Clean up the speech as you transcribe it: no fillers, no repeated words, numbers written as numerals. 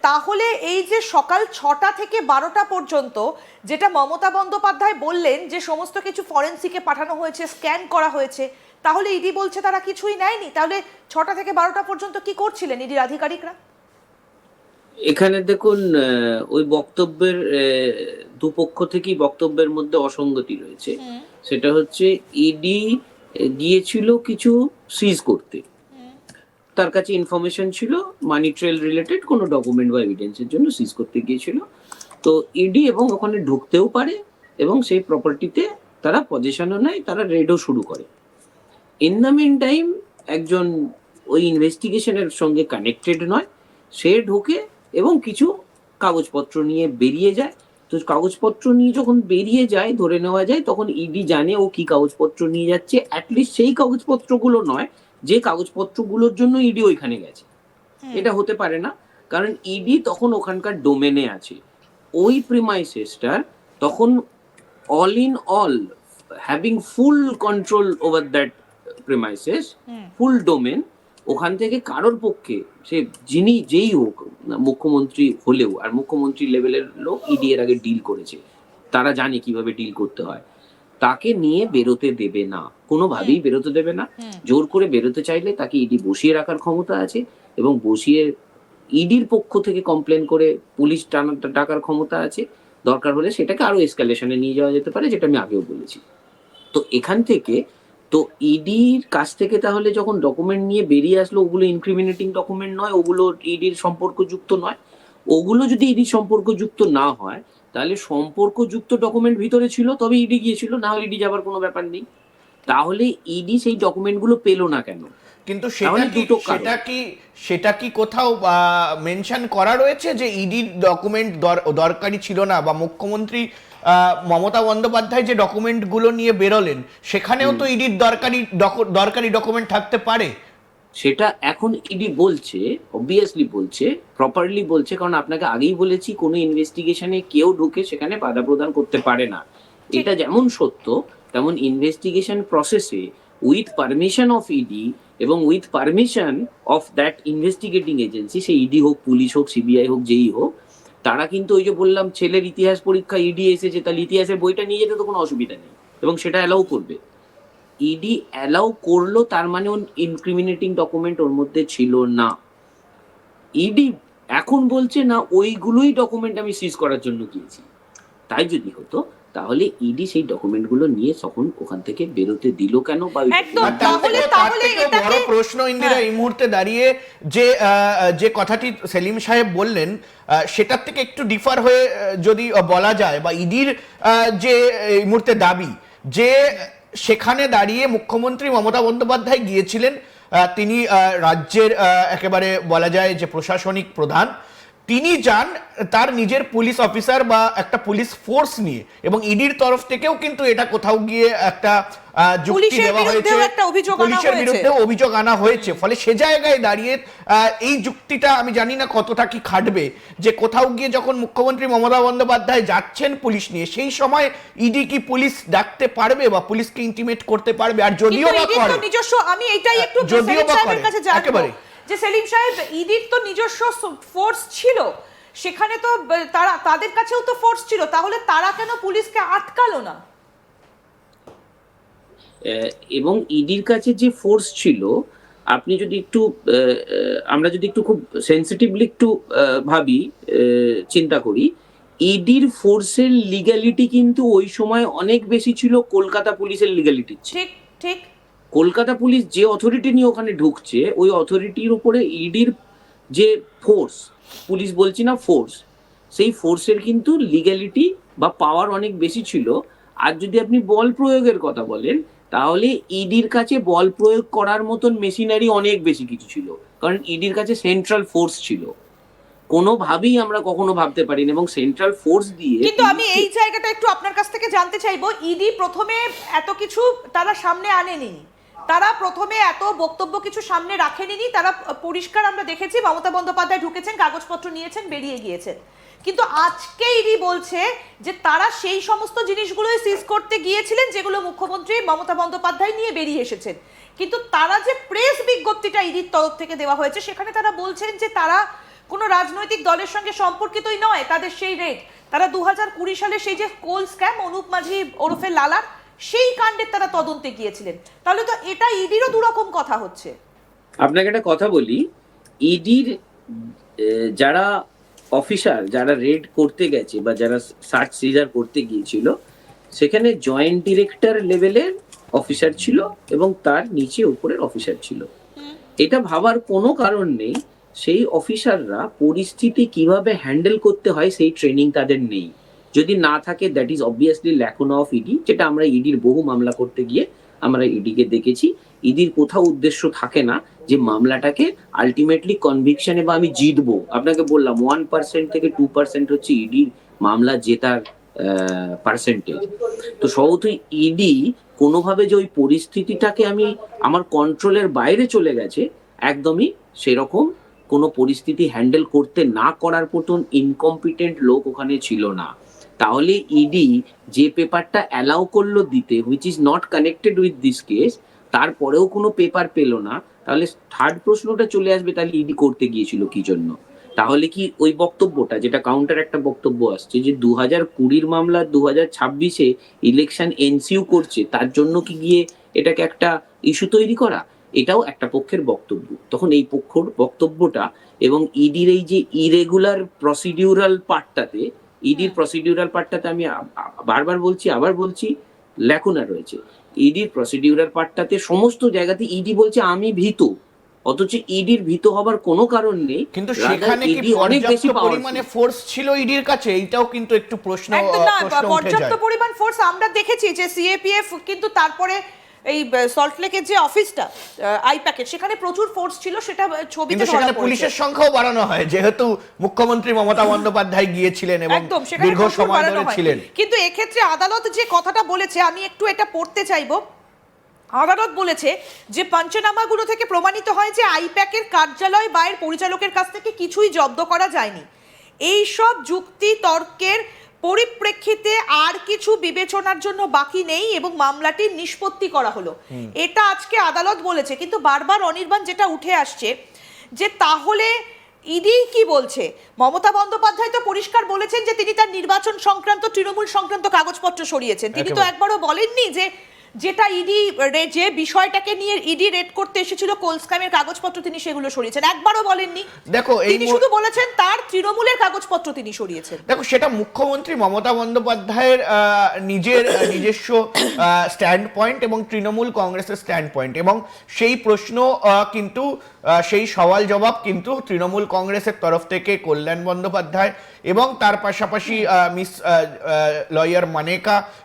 তাহলে এই যে সকাল 6টা থেকে 12টা পর্যন্ত যেটা মমতা বন্দ্যোপাধ্যায় বললেন যে সমস্ত কিছু ফরেন্সিকে পাঠানো হয়েছে, স্ক্যান করা হয়েছে, তাহলে ইডি বলছে তারা কিছুই নেয়নি। তাহলে 6টা থেকে 12টা পর্যন্ত কি করছিলেন ইডির আধিকারিকরা? এখানে দেখুন, ওই বক্তব্যের দুপক্ষ থেকেই বক্তব্যের মধ্যে অসঙ্গতি রয়েছে। সেটা হচ্ছে ইডি গিয়েছিল কিছু সিজ করতে, তার কাছে ইনফরমেশন ছিল মানি ট্রেল রিলেটেড কোনো ডকুমেন্ট বা এভিডেন্সের জন্য সিজ করতে গিয়েছিল। তো ইডি এবং ওখানে ঢুকতেও পারে এবং সেই প্রপার্টিতে তারা পজিশনও নেয়, তারা রেডও শুরু করে। ইন দ্য মিন টাইম একজন ওই ইনভেস্টিগেশনের সঙ্গে কানেক্টেড নয়, সে ঢোকে এবং কিছু কাগজপত্র নিয়ে বেরিয়ে যায়। তো কাগজপত্র নিয়ে যখন বেরিয়ে যায়, ধরে নেওয়া যায় তখন ইডি জানে ও কি কাগজপত্র নিয়ে যাচ্ছে। অ্যাটলিস্ট সেই কাগজপত্রগুলো নয় যে কাগজপত্রগুলোর জন্য ইডি ওইখানে গেছে, এটা হতে পারে না, কারণ ইডি তখন ওখানকার ডোমেনে আছে। ওই প্রিমাইসেসটার তখন all in all having full control over that premises, full domain, ওখান থেকে কারোর পক্ষে সে যিনি যেই হোক, মুখ্যমন্ত্রী হলেও, আর মুখ্যমন্ত্রী লেভেলের লোক ইডি এর আগে ডিল করেছে, তারা জানে কিভাবে ডিল করতে হয়, তাকে নিয়ে বেরোতে দেবে না, কোনোভাবেই বেরোতে দেবে না। জোর করে বেরোতে চাইলে তাকে ইডি বসিয়ে রাখার ক্ষমতা আছে এবং বসিয়ে ইডির পক্ষ থেকে কমপ্লেন করে পুলিশ ডাকার ক্ষমতা আছে। দরকার হলে সেটাকে আরো এসকালেশনে নিয়ে যাওয়া যেতে পারে, যেটা আমি আগেও বলেছি। তো এখান থেকে তো ইডির কাছ থেকে তাহলে যখন ডকুমেন্ট নিয়ে বেরিয়ে আসলো, ওগুলো ইনক্রিমিনেটিং ডকুমেন্ট নয়, ওগুলো ইডির সম্পর্কযুক্ত নয়। ওগুলো যদি ইডির সম্পর্কযুক্ত না হয়, তাহলে সম্পর্কযুক্ত ডকুমেন্ট ভিতরে ছিল তবে ইডি গিয়েছিল, না হলে ইডি যাবার কোনো ব্যাপার নেই। তাহলে ইডি সেই ডকুমেন্টগুলো পেলো না কেন? কিন্তু সেটা কি কোথাও মেনশন করা রয়েছে যে ইডির ডকুমেন্ট দরকারি ছিল না, বা মুখ্যমন্ত্রী মমতা বন্দ্যোপাধ্যায় যে ডকুমেন্টগুলো নিয়ে বেরোলেন সেখানেও তো ইডির দরকারি ডকুমেন্ট থাকতে পারে? সেটা এখন ইডি বলছে, অবভিয়াসলি বলছে, প্রপারলি বলছে, কারণ আপনাকে আগেই বলেছি কোনো ইনভেস্টিগেশনে কেউ ঢুকে সেখানে বাধা প্রদান করতে পারে না। এটা যেমন সত্য, তেমন ইনভেস্টিগেশন প্রসেসে উইথ পারমিশন অফ ইডি এবং with permission of that investigating agency, সে ইডি হোক, পুলিশ হোক, সিবিআই হোক, যেই হোক, তারা কিন্তু ওই যে বললাম ছেলের ইতিহাস পরীক্ষা ইডি এসেছে, তাহলে ইতিহাসের বইটা নিয়ে যেতে তো কোনো অসুবিধা নেই এবং সেটা অ্যালাউ করবে। ইডি অ্যালাউ করলো, তার মানে ইনক্রিমিনেটিং ডকুমেন্ট ওর মধ্যে ছিল না। ইডি এখন বলছে না ওইগুলোই ডকুমেন্ট আমি সিজ করার জন্য গিয়েছি। তাই যদি হতো তাহলে ইডি সেই ডকুমেন্টগুলো নিয়ে তখন ওখান থেকে বেরোতে দিল কেন? বা বড় প্রশ্ন ইন্দিরা এই মুহূর্তে দাঁড়িয়ে যে কথাটি সেলিম সাহেব বললেন, সেটার থেকে একটু ডিফার হয়ে যদি বলা যায়, বা ইডির যে এই মুহূর্তে দাবি যে সেখানে দাঁড়িয়ে মুখ্যমন্ত্রী মমতা বন্দ্যোপাধ্যায় গিয়েছিলেন, তিনি রাজ্যের একেবারে বলা যায় যে প্রশাসনিক প্রধান, তিনি যান তার নিজের পুলিশ অফিসার বা একটা পুলিশ ফোর্স নিয়ে, এবং ইডির তরফ থেকেও কিন্তু এটা কোথাও গিয়ে একটা যুক্তি দেওয়া হয়েছে, পুলিশের বিরুদ্ধে অভিযোগ আনা হয়েছে। ফলে সে জায়গায় দাঁড়িয়ে এই যুক্তিটা আমি জানি না কতটা কি খাটবে, যে কোথাও গিয়ে যখন মুখ্যমন্ত্রী মমতা বন্দ্যোপাধ্যায় যাচ্ছেন পুলিশ নিয়ে, সেই সময় ইডি কি পুলিশ ডাকতে পারবে বা পুলিশকে ইন্টিমেট করতে পারবে? আর যদিও বা করে, নিজস্ব, আমি এটাই একটু যদিও বা করে একেবারে যে সেলিম সাহেব, ইডির তো নিজস্ব ফোর্স ছিল সেখানে, তো তাদের কাছেও তো ফোর্স ছিল, তাহলে তারা কেন পুলিশকে আটকালো না? এবং ইডির কাছে যে ফোর্স ছিল, আপনি যদি একটু আমরা যদি একটু খুব সেন্সিটিভলি একটু ভাবি, চিন্তা করি, ইডির ফোর্সের লিগ্যালিটি কিন্তু ওই সময় অনেক বেশি ছিল কলকাতা পুলিশের লিগ্যালিটি। ঠিক ঠিক। কলকাতা পুলিশ যে অথরিটি নিয়ে ওখানে ঢুকছে, ওই অথরিটির উপরে ইডির যে ফোর্স, পুলিশ বলছি না, ফোর্স, সেই ফোর্সের কিন্তু লিগ্যালিটি বা পাওয়ার অনেক বেশি ছিল। আর যদি আপনি বল প্রয়োগের কথা বলেন, তাহলে ইডির কাছে বল প্রয়োগ করার মতন মেশিনারি অনেক বেশি কিছু ছিল, কারণ ইডির কাছে সেন্ট্রাল ফোর্স ছিল, কোনোভাবেই আমরা কখনো ভাবতে পারিনি। এবং সেন্ট্রাল ফোর্স দিয়ে, কিন্তু আমি এই জায়গাটা একটু আপনার কাছ থেকে জানতে চাইবো, ইডি প্রথমে এত কিছু তারা সামনে আনেনি, তারা প্রথমে এত বক্তব্য কিছু সামনে রাখেনি, তারা পরিষ্কার আমরা দেখেছি মমতা বন্দ্যোপাধ্যায় ঢুকেছেন, কাগজপত্র নিয়েছেন, বেরিয়ে গিয়েছেন। কিন্তু আজকে ইডি বলছে যে তারা সেই সমস্ত জিনিসগুলোই সিজ করতে গিয়েছিলেন যেগুলো মুখ্যমন্ত্রী মমতা বন্দ্যোপাধ্যায় নিয়ে বেরিয়ে এসেছেন। কিন্তু তারা যে প্রেস বিজ্ঞপ্তিটা ইডির তরফ থেকে দেওয়া হয়েছে, সেখানে তারা বলছেন যে তারা কোনো রাজনৈতিক দলের সঙ্গে সম্পর্কিতই নয় তাদের সেই রেড। তারা 2020 সালে সেই যে কোল স্ক্যাম অনুপ মাঝি ওরফে লালার সেই কাণ্ডের তারা তদন্তে গিয়েছিলেন। তাহলে তো এটা ইডিরও দুরকম কথা হচ্ছে। আপনাকে একটা কথা বলি, ইডির যারা অফিসার যারা রেড করতে গেছে বা যারা সার্চ সিজার করতে গিয়েছিল, সেখানে জয়েন্ট ডিরেক্টর লেভেলের অফিসার ছিল এবং তার নিচে উপরের অফিসার ছিল। এটা ভাবার কোনো কারণ নেই সেই অফিসাররা পরিস্থিতি কিভাবে হ্যান্ডেল করতে হয় সেই ট্রেনিং তাদের নেই। যদি না থাকে, that is obviously lacuna of ED, যেটা আমরা ইডির বহু মামলা করতে গিয়ে আমরা ইডিকে দেখেছি। ইডির কোথাও উদ্দেশ্য থাকে না যে মামলাটাকে আলটিমেটলি কনভিকশনে বা আমি জিতবো। আপনাকে বললাম 1% থেকে 2% হচ্ছে ইডির মামলা জেতার পার্সেন্টেজ। তো সহজেই ইডি কোনোভাবে যে ওই পরিস্থিতিটাকে আমার কন্ট্রোলের বাইরে চলে গেছে, একদমই সেরকম কোনো পরিস্থিতি হ্যান্ডেল করতে না করার মতন ইনকম্পিটেন্ট লোক ওখানে ছিল না। তাহলে ইডি যে পেপারটা অ্যালাউ করলো দিতে, which is not connected with this case, তারপরেও কোনো পেপার পেলো না, তাহলে থার্ড প্রশ্নটা চলে আসবে, তাহলে ইডি করতে গিয়েছিল কি জন্য? তাহলে কি ওই বক্তব্যটা, যেটা কাউন্টার একটা বক্তব্য আসছে যে 2020 মামলা 2026 ইলেকশন এনসিউ করছে, তার জন্য কি গিয়ে এটাকে একটা ইস্যু তৈরি করা? এটাও একটা পক্ষের বক্তব্য। তখন এই পক্ষর বক্তব্যটা এবং ইডির এই যে ইরেগুলার প্রসিডিউরাল পার্টটাতে, ইডির প্রসিডিউরাল পার্টটাতে আমি বারবার বলছি, আবার বলছি, ল্যাকুনা রয়েছে। ইডির প্রসিডিউরাল পার্টটাতে সমস্ত জায়গাতে ইডি বলছে আমি ভীত, অথচ ইডির ভীত হবার কোনো কারণ নেই। কিন্তু সেখানে কি পর্যাপ্ত পরিমাণে ফোর্স ছিল ইডির কাছে? এইটাও কিন্তু একটু প্রশ্ন একদম না, উঠে পর্যাপ্ত যায়। পরিমাণ ফোর্স আমরা দেখেছি যে সিএপিএফ, কিন্তু তারপরে এই সল্টলেকের যে অফিসটা আইপ্যাকের, সেখানে প্রচুর ফোর্স ছিল, সেটা ছবিতে কিন্তু ধরা সেখানে পড়েছে। পুলিশের সংখ্যাও বাড়ানো হয়, যেহেতু মুখ্যমন্ত্রী মমতা বন্দ্যোপাধ্যায় গিয়েছিলেন এবং একদম, সেখানে দীর্ঘ প্রচুর সময় বাড়ানো ধরে হয়। ছিলেন। কিন্তু এক্ষেত্রে আদালত যে কথাটা বলেছে, আমি একটু এটা পড়তে চাইবো। আদালত বলেছে যে পঞ্চনামাগুলো থেকে প্রমাণিত হয় যে আইপ্যাকের কার্যালয় বা এর পরিচালকের কাছ থেকে কিছুই জব্দ করা যায়নি। এই সব যুক্তি তর্কের পরিপ্রেক্ষিতে আর কিছু বিবেচনার জন্য বাকি নেই এবং মামলাটির নিষ্পত্তি করা হলো। এটা আজকে আদালত বলেছে। কিন্তু বারবার অনির্বাণ যেটা উঠে আসছে যে তাহলে ইডি কি বলছে? মমতা বন্দ্যোপাধ্যায় তো পরিষ্কার বলেছেন যে তিনি তার নির্বাচন সংক্রান্ত, তৃণমূল সংক্রান্ত কাগজপত্র সরিয়েছেন। তিনি তো একবারও বলেননি যে যেটা ইডি যে বিষয়টাকে নিয়ে ইডি রেড করতে এসেছিল কোল স্ক্যামের কাগজপত্র তিনি সেগুলো সরিয়েছেন, একবারও বলেননি। দেখো, তিনি শুধু বলেছেন তার তৃণমূলের কাগজপত্র তিনি সরিয়েছেন। দেখো, সেটা মুখ্যমন্ত্রী মমতা বন্দ্যোপাধ্যায়ের নিজস্ব স্ট্যান্ড পয়েন্ট এবং তৃণমূল কংগ্রেসের স্ট্যান্ড পয়েন্ট, এবং সেই প্রশ্ন কিন্তু সেই সওয়াল জবাব কিন্তু তৃণমূল কংগ্রেসের তরফ থেকে কল্যাণ বন্দ্যোপাধ্যায় এবং তার পাশাপাশি মিস লয়ার মানেকা